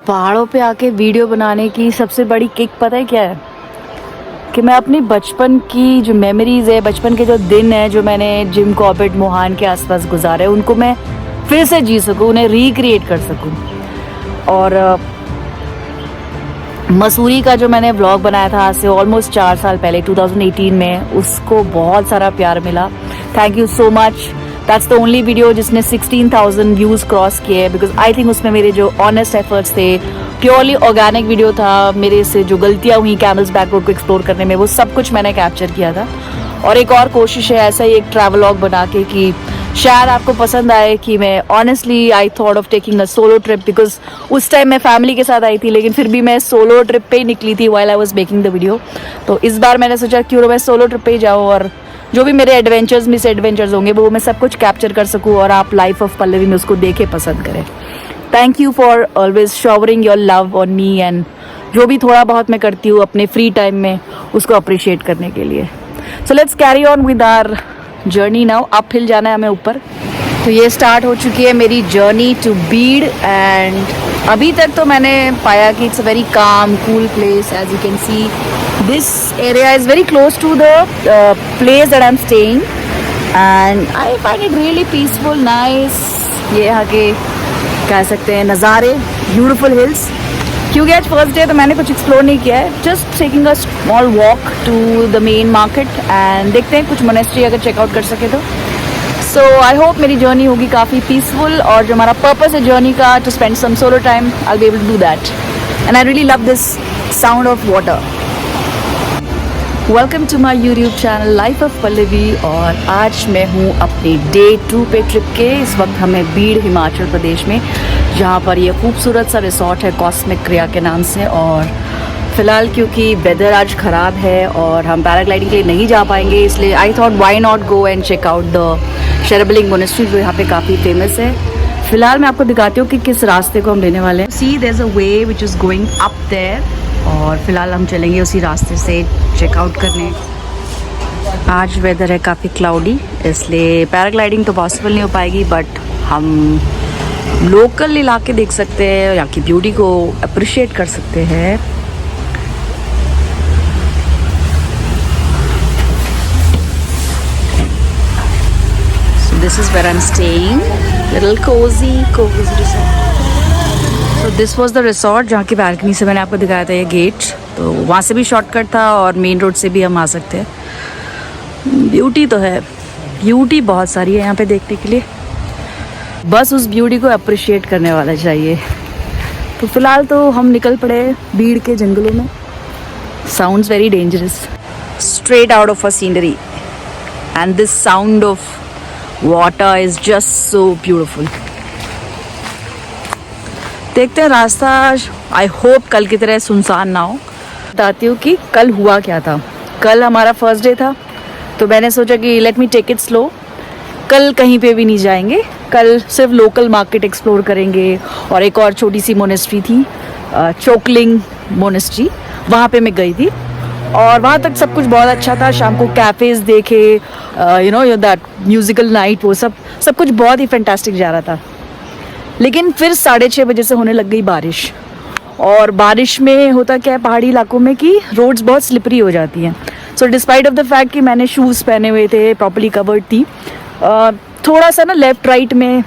पहाड़ों पे आके वीडियो बनाने की सबसे बड़ी किक पता है क्या है? कि मैं अपनी बचपन की जो मेमोरीज़ है, बचपन के जो दिन है जो मैंने जिम कॉर्बेट मोहान के आसपास गुजारे, उनको मैं फिर से जी सकूँ, उन्हें रिक्रिएट कर सकूँ। और मसूरी का जो मैंने व्लॉग बनाया था आज से ऑलमोस्ट 4 साल पहले 2018 में, उसको बहुत सारा प्यार मिला। Thank you so much. That's the only video जिसने 16,000 व्यूज़ क्रॉस किए हैं, बिकॉज आई थिंक उसमें मेरे जो ऑनेस्ट एफर्ट्स थे, प्योरली ऑर्गेनिक वीडियो था। मेरे से जो गलतियाँ हुई कैमल्स बैक रोड को एक्सप्लोर करने में, वो सब कुछ मैंने कैप्चर किया था। और एक और कोशिश है ऐसा ही एक ट्रैवलॉग बना के कि शायद आपको पसंद आए कि मैं honestly I thought of taking a solo trip, because उस टाइम मैं फैमिली के साथ आई थी, लेकिन फिर भी मैं सोलो ट्रिप पे ही निकली थी while I was making the video. तो इस बार मैंने सोचा क्यों ना मैं सोलो ट्रिप पे ही जाऊँ और जो भी मेरे एडवेंचर्स मिस एडवेंचर्स होंगे वो मैं सब कुछ कैप्चर कर सकूँ और आप लाइफ ऑफ पल्लवी में उसको देखे पसंद करें। Thank you for always showering your love on me, and जो भी थोड़ा बहुत मैं करती हूँ अपने फ्री टाइम में उसको अप्रिशिएट करने के लिए। So let's carry on with our journey now. Uphill जाना है हमें ऊपर। तो ये स्टार्ट हो चुकी है मेरी जर्नी टू बीड, एंड अभी तक तो मैंने पाया कि it's a very calm cool place. As you can see this area is very close to the place that I am staying, and I find it really peaceful, nice. ये यहाँ के कह सकते हैं नज़ारे, ब्यूटिफुल हिल्स। क्योंकि आज first day तो मैंने कुछ एक्सप्लोर नहीं किया है, just taking a small walk to the main market, and देखते हैं कुछ मोनेस्ट्री अगर चेकआउट कर सके तो। सो आई होप मेरी जर्नी होगी काफ़ी पीसफुल, और जो हमारा पर्पस है जर्नी का, to spend some solo time, I will be able to do that, and I really love this sound of water. Welcome to my YouTube channel life of Pallavi, और आज मैं हूँ अपनी डे 2 पे ट्रिप के। इस वक्त हमें बीड़ हिमाचल प्रदेश में, जहाँ पर ये खूबसूरत सा रिसोर्ट है कॉस्मिक क्रिया के नाम से। और फ़िलहाल क्योंकि वेदर आज ख़राब है और हम पैराग्लाइडिंग के लिए नहीं जा पाएंगे, इसलिए I thought why not go and check out the Sherabling monastery जो यहाँ पे काफ़ी फेमस है। फ़िलहाल मैं आपको दिखाती हूँ कि किस रास्ते को हम लेने वाले हैं। See there is a way which is going up there, और फिलहाल हम चलेंगे उसी रास्ते से चेकआउट करने। आज वेदर है काफ़ी क्लाउडी, इसलिए पैराग्लाइडिंग तो पॉसिबल नहीं हो पाएगी, बट हम लोकल इलाके देख सकते हैं, यहाँ की ब्यूटी को अप्रिशिएट कर सकते हैं। So this is where I'm staying, little cozy resort. तो दिस वॉज द रिसॉर्ट जहाँ की बालकनी से मैंने आपको दिखाया था ये गेट। तो वहाँ से भी शॉर्टकट था और मेन रोड से भी हम आ सकते हैं। ब्यूटी तो है, ब्यूटी बहुत सारी है यहाँ पे देखने के लिए, बस उस ब्यूटी को अप्रिशिएट करने वाला चाहिए। तो फिलहाल तो हम निकल पड़े बीड़ के जंगलों में। Sounds very dangerous, straight out of a scenery, and this sound of water is just so beautiful. देखते हैं रास्ता, आई होप कल की तरह सुनसान ना हो। बताती हूँ कि कल हुआ क्या था। कल हमारा फर्स्ट डे था, तो मैंने सोचा कि let me take it slow. कल कहीं पे भी नहीं जाएंगे, कल सिर्फ लोकल मार्केट एक्सप्लोर करेंगे। और एक और छोटी सी मोनेस्ट्री थी, चोकलिंग मोनेस्ट्री, वहाँ पे मैं गई थी और वहाँ तक सब कुछ बहुत अच्छा था। शाम को कैफ़ेज़ देखे, you know that musical night, वो सब कुछ बहुत ही फैंटास्टिक जा रहा था। लेकिन फिर 6:30 बजे से होने लग गई बारिश, और बारिश में होता क्या है पहाड़ी इलाकों में कि रोड्स बहुत स्लिपरी हो जाती हैं। So despite of the fact कि मैंने शूज़ पहने हुए थे, प्रॉपर्ली कवर्ड थी, थोड़ा सा ना लेफ़्ट राइट में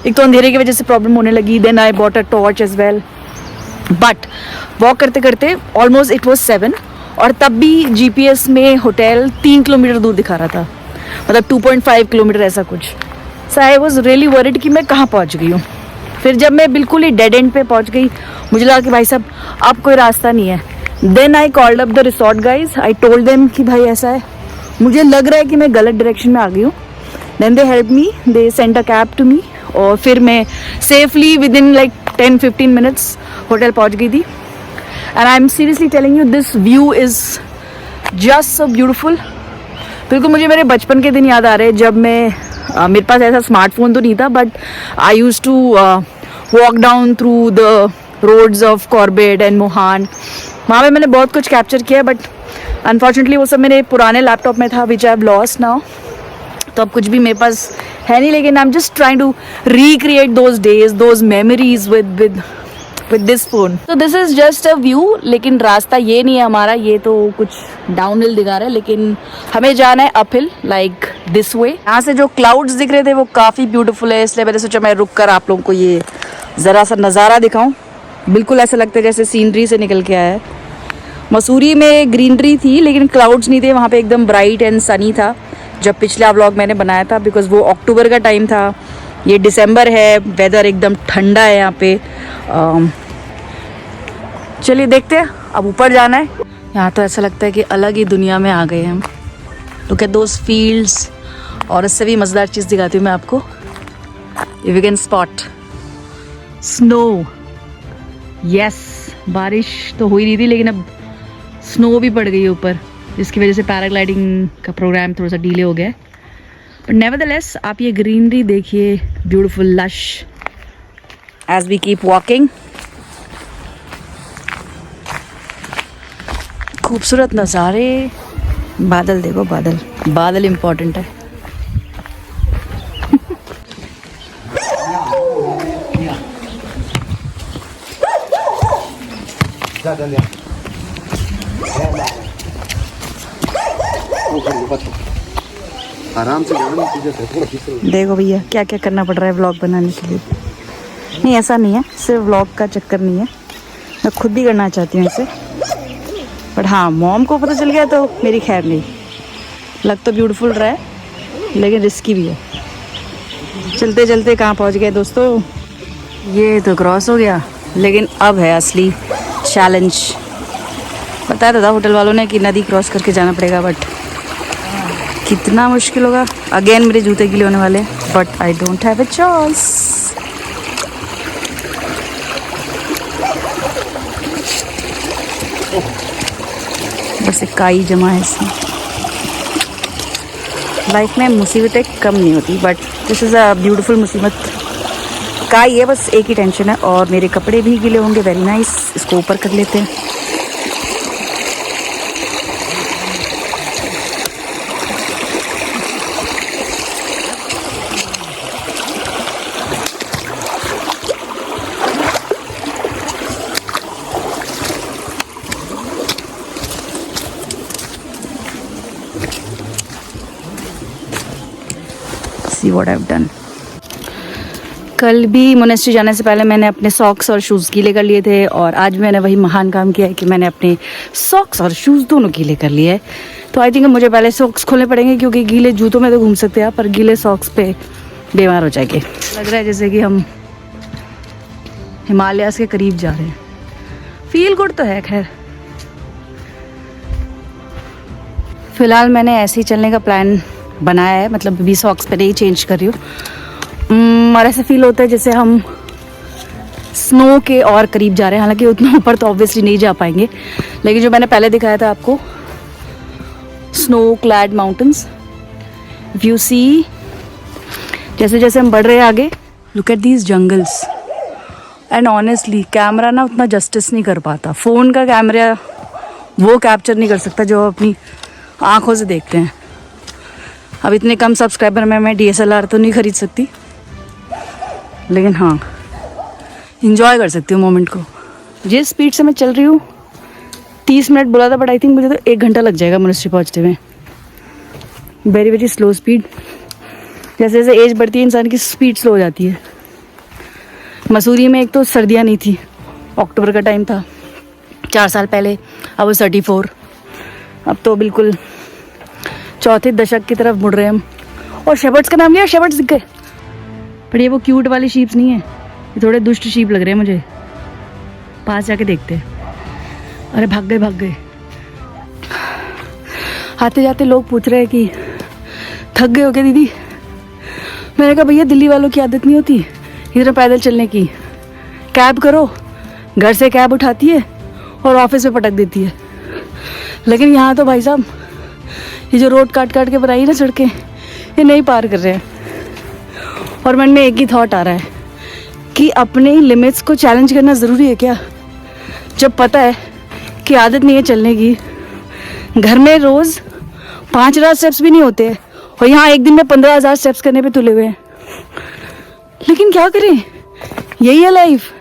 एक तो अंधेरे की वजह से प्रॉब्लम होने लगी। Then I bought a torch as well, but walk करते करते ऑलमोस्ट इट वॉज 7, और तब भी GPS में होटल 3 किलोमीटर दूर दिखा रहा था, मतलब 2.5 किलोमीटर ऐसा कुछ। सो आई वॉज रियली वरिड कि मैं कहाँ पहुँच गई हूँ। फिर जब मैं बिल्कुल ही डेड एंड पे पहुंच गई, मुझे लगा कि भाई साहब अब कोई रास्ता नहीं है। Then I called up the resort guys, I told them कि भाई ऐसा है, मुझे लग रहा है कि मैं गलत डायरेक्शन में आ गई हूँ। Then they help me, they send a cab to me, और फिर मैं safely within like 10-15 minutes hotel पहुंच गई थी। And I am seriously telling you, this view is just so beautiful. बिल्कुल मुझे मेरे बचपन के दिन याद आ रहे हैं, जब मैं मेरे पास ऐसा स्मार्टफोन तो नहीं था, but I use to walk down through the roads of Corbett and Mohan. वहाँ पे मैंने बहुत कुछ कैप्चर किया, बट अनफॉर्चुनेटली वो सब मेरे पुराने लैपटॉप में था, which I have lost now. तो अब कुछ भी मेरे पास है नहीं, लेकिन I am just trying to recreate those days, those memories with with this phone. So this is just a view, लेकिन रास्ता ये नहीं है हमारा, ये तो कुछ डाउनहिल दिखा रहा है, लेकिन हमें जाना है अपहिल, लाइक दिस वे. यहाँ से जो क्लाउड्स दिख रहे थे वो काफ़ी ब्यूटीफुल है, इसलिए मैंने सोचा मैं रुक कर आप लोगों को ये ज़रा सा नज़ारा दिखाऊं. बिल्कुल ऐसा लगता है जैसे सीनरी से निकल के आया है. मसूरी में ग्रीनरी थी लेकिन क्लाउड्स नहीं थे वहाँ पे, एकदम ब्राइट एंड सनी था जब पिछला व्लॉग मैंने बनाया था, बिकॉज वो अक्टूबर का टाइम था. ये दिसंबर है, वेदर एकदम ठंडा है यहाँ पे. चलिए देखते हैं, अब ऊपर जाना है. यहाँ तो ऐसा लगता है कि अलग ही दुनिया में आ गए हम. Look at those fields. और इससे भी मज़ेदार चीज़ दिखाती हूँ मैं आपको. If you can spot snow. Yes, बारिश तो हो ही रही थी लेकिन अब स्नो भी पड़ गई है ऊपर, जिसकी वजह से पैराग्लाइडिंग का प्रोग्राम थोड़ा सा डिले हो गया है. बट नेवरदलेस आप ये ग्रीनरी देखिए, beautiful lush as we keep walking. खूबसूरत नज़ारे. बादल देखो, बादल बादल इम्पोर्टेंट है. आराम से जाना. देखो भैया क्या क्या करना पड़ रहा है व्लॉग बनाने के लिए. नहीं ऐसा नहीं है, सिर्फ व्लॉग का चक्कर नहीं है, मैं खुद भी करना चाहती हूँ इसे. बट हाँ, मॉम को पता चल गया तो मेरी खैर नहीं. लग तो ब्यूटीफुल रहा है लेकिन रिस्की भी है. चलते चलते कहाँ पहुँच गए दोस्तों. ये तो क्रॉस हो गया, लेकिन अब है असली चैलेंज. बताया तो था होटल वालों ने कि नदी क्रॉस करके जाना पड़ेगा, बट कितना मुश्किल होगा. अगेन मेरे जूते गीले होने वाले, but I don't have a choice. बस एक काई जमा है इसमें. लाइफ में मुसीबतें कम नहीं होती, but this is a beautiful मुसीबत. काई है, बस एक ही टेंशन है. और मेरे कपड़े भी गीले होंगे. Very nice. इसको ऊपर कर लेते हैं. See what I've done. कल भी मोनेस्ट्री जाने से पहले मैंने अपने सॉक्स और शूज़ गीले कर लिए थे, और आज मैंने वही महान काम किया है कि मैंने अपने सॉक्स और शूज़ दोनों गीले कर लिए हैं. तो आई थिंक मुझे पहले सॉक्स खोलने पड़ेंगे, क्योंकि गीले जूतों में तो घूम सकते हैं पर गीले सॉक्स पे बीमार हो जाएंगे. लग रहा है जैसे कि हम हिमालयाज़ के करीब जा रहे हैं. फील गुड तो है. खैर फ़िलहाल मैंने ऐसे ही चलने का प्लान बनाया है, मतलब अभी सॉक्स पे नहीं चेंज कर रही हूँ. और ऐसा फील होता है जैसे हम स्नो के और करीब जा रहे हैं. हालांकि उतना ऊपर तो ऑब्वियसली नहीं जा पाएंगे, लेकिन जो मैंने पहले दिखाया था आपको, snow clad mountains. If you see, जैसे जैसे हम बढ़ रहे हैं आगे, look at these jungles. And honestly camera ना उतना जस्टिस नहीं कर पाता. फ़ोन का कैमरा वो कैप्चर नहीं कर सकता जो अपनी आँखों से देखते हैं. अब इतने कम सब्सक्राइबर में मैं DSLR तो नहीं ख़रीद सकती, लेकिन हाँ इंजॉय कर सकती हूँ मोमेंट को. जिस स्पीड से मैं चल रही हूँ, 30 मिनट बोला था, बट आई थिंक मुझे तो 1 घंटा लग जाएगा मोनेस्ट्री पहुँचते हुए. Very very slow speed. जैसे जैसे एज बढ़ती है इंसान की स्पीड स्लो हो जाती है. मसूरी में एक तो सर्दियाँ नहीं थी, अक्टूबर का टाइम था 4 साल पहले. अब 34. अब तो बिल्कुल चौथे दशक की तरफ मुड़ रहे हैं हम. और शेपर्ड्स का नाम लिया, शेपर्ड्स दिख गए. पर ये वो क्यूट वाली शीप्स नहीं है, ये थोड़े दुष्ट शीप लग रहे हैं मुझे. पास जाके देखते हैं. अरे भाग गए भाग गए. आते जाते लोग पूछ रहे हैं कि थक गए हो क्या दीदी. मैंने कहा भैया दिल्ली वालों की आदत नहीं होती इधर पैदल चलने की. कैब करो, घर से कैब उठाती है और ऑफिस में पटक देती है. लेकिन यहाँ तो भाई साहब ये जो रोड काट काट के बनाई ना सड़कें, ये नहीं पार कर रहे हैं. और मन में एक ही थॉट आ रहा है कि अपने लिमिट्स को चैलेंज करना ज़रूरी है क्या, जब पता है कि आदत नहीं है चलने की. घर में रोज़ 5,000 स्टेप्स भी नहीं होते हैं, और यहाँ एक दिन में 15,000 स्टेप्स करने पे तुले हुए हैं. लेकिन क्या करें, यही है लाइफ.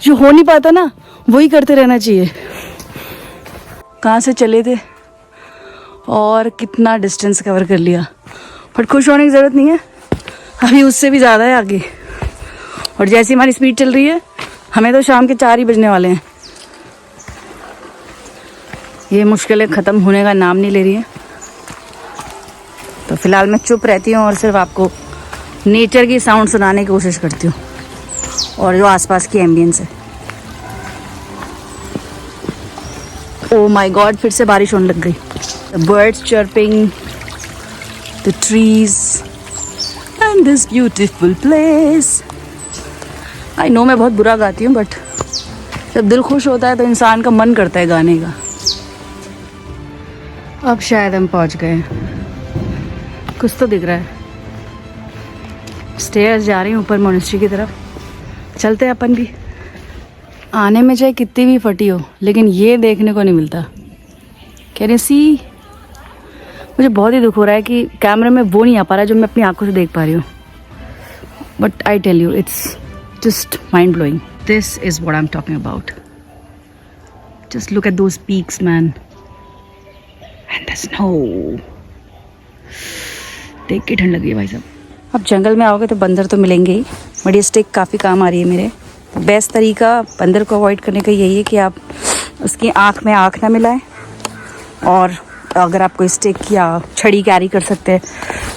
जो हो नहीं पाता ना वही करते रहना चाहिए। कहाँ से चले थे और कितना डिस्टेंस कवर कर लिया, बट खुश होने की ज़रूरत नहीं है, अभी उससे भी ज़्यादा है आगे। और जैसी हमारी स्पीड चल रही है हमें तो शाम के 4 ही बजने वाले हैं। ये मुश्किलें ख़त्म होने का नाम नहीं ले रही है, तो फिलहाल मैं चुप रहती हूँ और सिर्फ आपको नेचर की साउंड सुनाने की कोशिश करती हूँ और जो आसपास की एम्बियंस है। ओ माय गॉड, फिर से बारिश होने लग गई। The birds chirping, the trees and this beautiful place. I know मैं बहुत बुरा गाती हूँ, बट जब दिल खुश होता है तो इंसान का मन करता है गाने का। अब शायद हम पहुँच गए, कुछ तो दिख रहा है। स्टेयर्स जा रही हूँ ऊपर मोनेस्ट्री की तरफ, चलते हैं अपन भी। आने में चाहे कितनी भी फटी हो, लेकिन ये देखने को नहीं मिलता। Can you see? मुझे बहुत ही दुख हो रहा है कि कैमरे में वो नहीं आ पा रहा जो मैं अपनी आंखों से देख पा रही हूँ। But I tell you, it's just mind blowing. This is what I am talking about. Just look at those peaks man and the snow. देख के ठंड लग रही है भाई साहब। अब जंगल में आओगे तो बंदर तो मिलेंगे ही, बट ये स्टिक काफ़ी काम आ रही है मेरे। बेस्ट तरीका बंदर को अवॉइड करने का यही है कि आप उसकी आँख में आँख ना मिलाएं, और अगर आप कोई स्टिक या छड़ी कैरी कर सकते हैं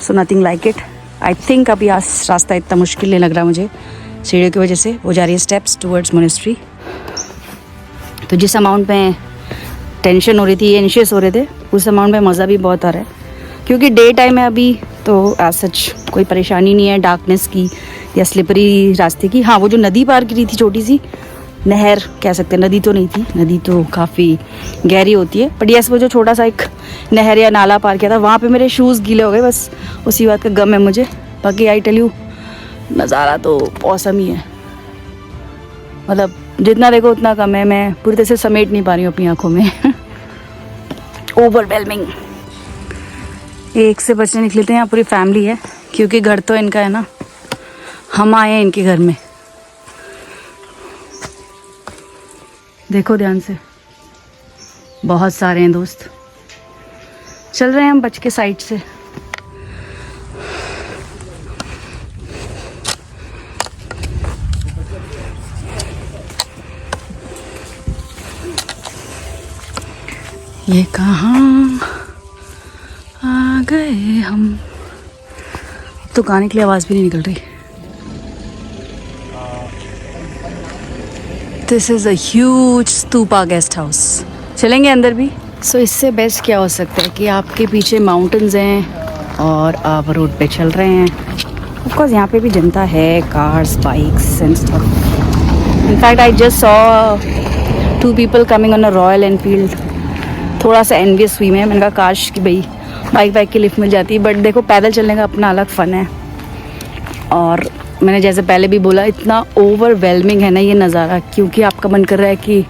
so nothing like it. I think अभी आज रास्ता इतना मुश्किल नहीं लग रहा मुझे सीढ़ियों की वजह से। वो जा रही है स्टेप्स टूवर्ड्स मोनेस्ट्री। तो जिस अमाउंट में टेंशन हो रही थी, एंशियस हो रहे थे, उस अमाउंट में मज़ा भी बहुत आ रहा है, क्योंकि डे टाइम है अभी, तो एज सच कोई परेशानी नहीं है डार्कनेस की या स्लिपरी रास्ते की। हाँ, वो जो नदी पार की रही थी, छोटी सी नहर कह सकते हैं, नदी तो नहीं थी, नदी तो काफ़ी गहरी होती है, बट यस वो जो छोटा सा एक नहर या नाला पार किया था, वहाँ पे मेरे शूज़ गीले हो गए, बस उसी बात का गम है मुझे। बाकी आई टेल यू, नज़ारा तो औसम ही है। मतलब जितना देखो उतना कम है, मैं पूरी तरह से समेट नहीं पा रही हूँ अपनी आँखों में। ओवरवेलमिंग। 1 से बचने निकले थे, यहाँ पूरी फैमिली है, क्योंकि घर तो इनका है ना, हम आए हैं इनके घर में। देखो ध्यान से, बहुत सारे हैं दोस्त। चल रहे हैं हम बच के साइड से। ये कहाँ आ गए हम। तो गाने के लिए आवाज़ भी नहीं निकल रही। This is a huge stupa guest house. चलेंगे अंदर भी। सो इससे बेस्ट क्या हो सकता है कि आपके पीछे माउंटेन्स हैं और आप रोड पे चल रहे हैं। ऑफ कोर्स यहाँ पे भी जनता है, cars, bikes and stuff. In fact I just saw 2 people coming on a royal Enfield. थोड़ा सा एनवियस हुई मैं, मैंने कहा काश कि भाई बाइक की लिफ्ट मिल जाती, बट देखो पैदल चलने का अपना अलग फ़न है। और मैंने जैसे पहले भी बोला, इतना ओवरवेलमिंग है ना ये नज़ारा, क्योंकि आपका मन कर रहा है कि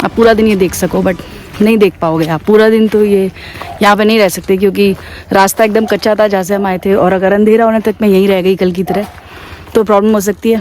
आप पूरा दिन ये देख सको, बट नहीं देख पाओगे आप पूरा दिन। तो ये यहाँ पे नहीं रह सकते, क्योंकि रास्ता एकदम कच्चा था जहाँ से हम आए थे, और अगर अंधेरा होने तक मैं यहीं रह गई कल की तरह तो प्रॉब्लम हो सकती है।